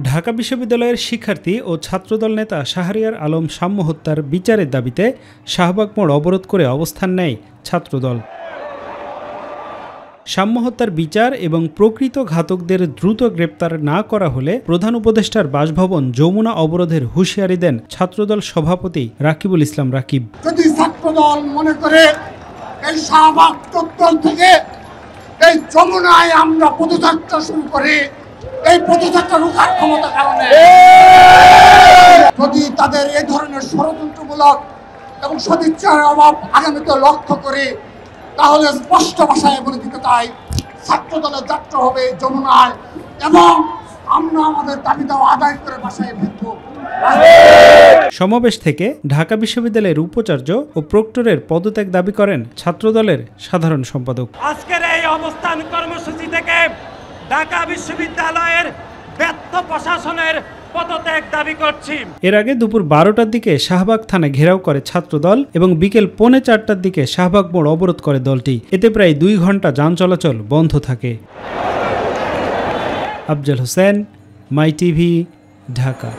ঢাকা বিশ্ববিদ্যালয়ের শিক্ষার্থী ও ছাত্রদল নেতা শাহরিয়ার আলম সাম্য হত্যার বিচারের দাবিতে শাহবাগ মোড় অবরোধ করে অবস্থান নেয় ছাত্রদল। সাম্য হত্যার বিচার এবং প্রকৃত ঘাতকদের দ্রুত গ্রেপ্তার না করা হলে প্রধান উপদেষ্টার বাসভবন যমুনা অবরোধের হুঁশিয়ারি দেন ছাত্রদল সভাপতি রাকিবুল ইসলাম রাকিব। যদি ছাত্রদল মনে করে এই শাহবাগ চত্বর থেকে এই যমুনায় আমরা পদযাত্রা শুরু করে এই পদযাত্রা রোখার ক্ষমতা কারণে যদি তাদের এই ধরনের ষড়যন্ত্রমূলক এবং সদিচ্ছার অভাব আগামীতে লক্ষ্য করে, তাহলে স্পষ্ট ভাষায় বলে দিতে চাই, ছাত্রদলের যাত্রা হবে যমুনায় এবং আমরা আমাদের দাবি দাওয়া আদায় করে বাসায় ফিরব। সমাবেশ থেকে ঢাকা বিশ্ববিদ্যালয়ের উপাচার্য ও প্রক্টরের পদত্যাগ দাবি করেন ছাত্রদলের সাধারণ সম্পাদক। আজকের এই অবস্থান কর্মসূচি থেকে ঢাকা বিশ্ববিদ্যালয়ের ব্যর্থ প্রশাসনের পদত্যাগ দাবি করছি। এর আগে দুপুর 12টার দিকে শাহবাগ থানা ঘেরাও করে ছাত্রদল এবং বিকেল 3:45টার দিকে শাহবাগ মোড় অবরোধ করে দলটি। এতে প্রায় 2 ঘন্টা যান চলাচল বন্ধ থাকে। আফজাল হোসেন, মাই টিভি, ঢাকা।